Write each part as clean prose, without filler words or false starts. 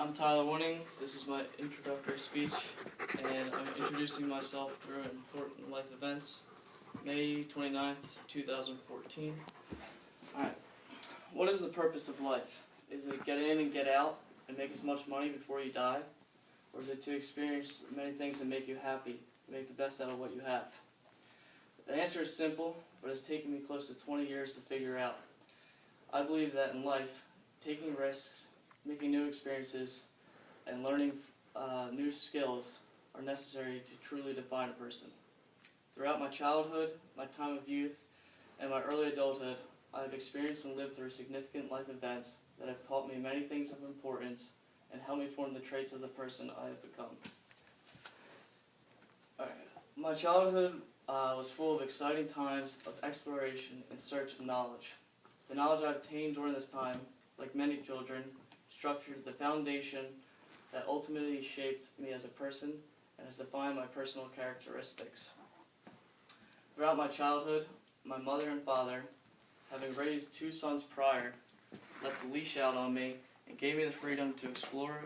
I'm Tyler Winning. This is my introductory speech, and I'm introducing myself through important life events. May 29th, 2014. Alright, what is the purpose of life? Is it get in and get out and make as much money before you die? Or is it to experience many things that make you happy, make the best out of what you have? The answer is simple, but it's taken me close to 20 years to figure out. I believe that in life, taking risks, making new experiences, and learning new skills are necessary to truly define a person. Throughout my childhood, my time of youth, and my early adulthood, I have experienced and lived through significant life events that have taught me many things of importance and helped me form the traits of the person I have become. My childhood was full of exciting times of exploration and search of knowledge. The knowledge I obtained during this time, like many children, structured the foundation that ultimately shaped me as a person and has defined my personal characteristics. Throughout my childhood, my mother and father, having raised 2 sons prior, let the leash out on me and gave me the freedom to explore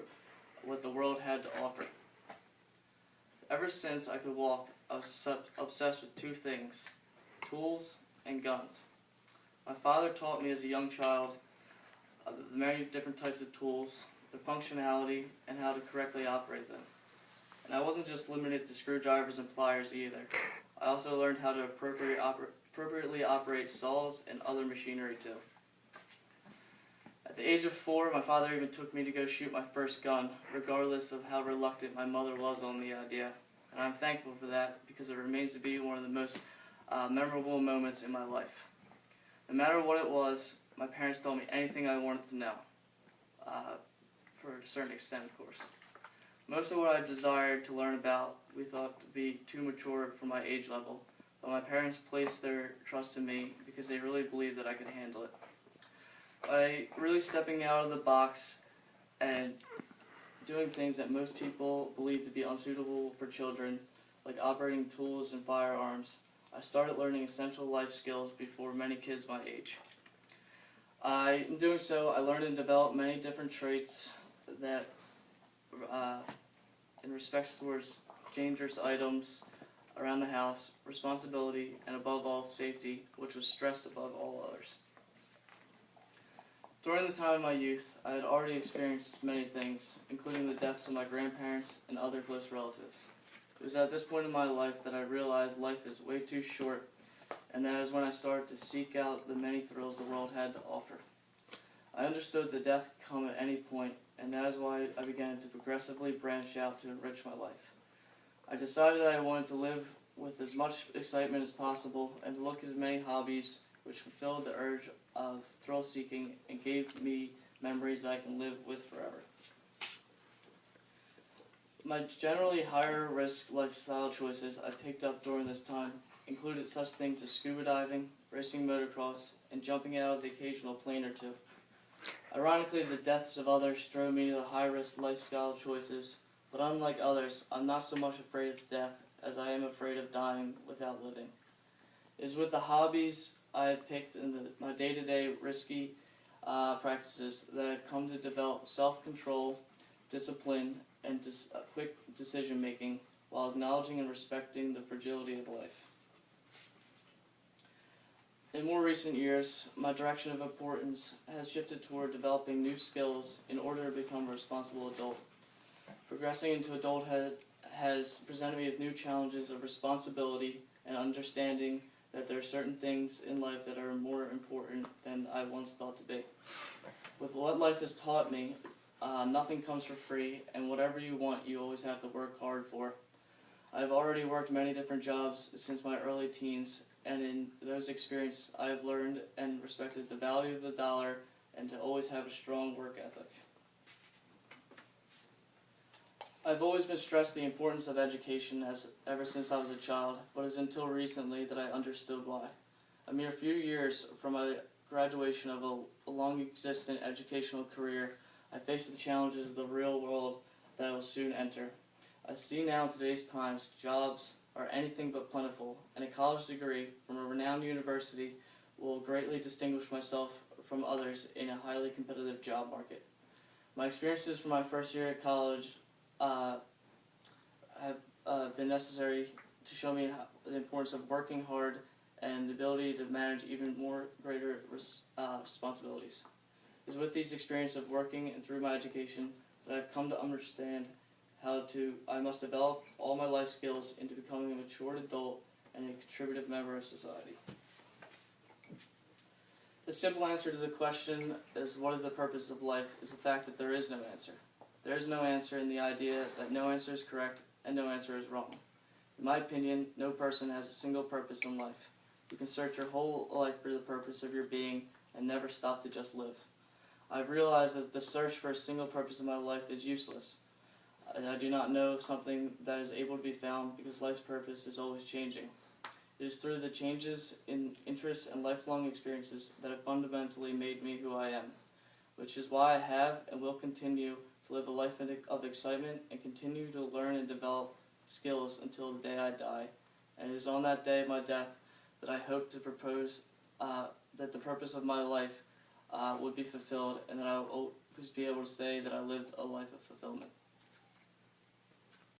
what the world had to offer. Ever since I could walk, I was obsessed with 2 things: tools and guns. My father taught me as a young child the many different types of tools, their functionality, and how to correctly operate them. And I wasn't just limited to screwdrivers and pliers either. I also learned how to appropriately operate saws and other machinery too. At the age of 4, my father even took me to go shoot my first gun, regardless of how reluctant my mother was on the idea. And I'm thankful for that because it remains to be one of the most memorable moments in my life. No matter what it was, my parents told me anything I wanted to know, for a certain extent, of course. Most of what I desired to learn about we thought to be too mature for my age level, but my parents placed their trust in me because they really believed that I could handle it. By really stepping out of the box and doing things that most people believe to be unsuitable for children, like operating tools and firearms, I started learning essential life skills before many kids my age. In doing so, I learned and developed many different traits that, in respect towards dangerous items around the house, responsibility, and above all, safety, which was stressed above all others. During the time of my youth, I had already experienced many things, including the deaths of my grandparents and other close relatives. It was at this point in my life that I realized life is way too short, and that is when I started to seek out the many thrills the world had to offer. I understood that death could come at any point, and that is why I began to progressively branch out to enrich my life. I decided that I wanted to live with as much excitement as possible and to look at as many hobbies which fulfilled the urge of thrill-seeking and gave me memories that I can live with forever. My generally higher-risk lifestyle choices I picked up during this time included such things as scuba diving, racing motocross, and jumping out of the occasional plane or 2. Ironically, the deaths of others drove me to the high-risk lifestyle choices, but unlike others, I'm not so much afraid of death as I am afraid of dying without living. It is with the hobbies I have picked in my day-to-day risky practices that I've come to develop self-control, discipline, and quick decision-making while acknowledging and respecting the fragility of life. In more recent years, my direction of importance has shifted toward developing new skills in order to become a responsible adult. Progressing into adulthood has presented me with new challenges of responsibility and understanding that there are certain things in life that are more important than I once thought to be. With what life has taught me, nothing comes for free, and whatever you want, you always have to work hard for. I've already worked many different jobs since my early teens, and in those experiences, I have learned and respected the value of the dollar and to always have a strong work ethic. I've always been stressed the importance of education ever since I was a child, but it's until recently that I understood why. A mere few years from my graduation of a long-existent educational career, I faced the challenges of the real world that I will soon enter. I see now in today's times, jobs are anything but plentiful, and a college degree from a renowned university will greatly distinguish myself from others in a highly competitive job market. My experiences from my first year at college have been necessary to show me the importance of working hard and the ability to manage even more greater responsibilities. It is with these experiences of working and through my education that I've come to understand I must develop all my life skills into becoming a matured adult and a contributive member of society. The simple answer to the question is what is the purpose of life is the fact that there is no answer. There is no answer in the idea that no answer is correct and no answer is wrong. In my opinion, no person has a single purpose in life. You can search your whole life for the purpose of your being and never stop to just live. I've realized that the search for a single purpose in my life is useless. I do not know something that is able to be found because life's purpose is always changing. It is through the changes in interests and lifelong experiences that have fundamentally made me who I am, which is why I have and will continue to live a life of excitement and continue to learn and develop skills until the day I die. And it is on that day of my death that I hope to propose that the purpose of my life would be fulfilled and that I will always be able to say that I lived a life of fulfillment.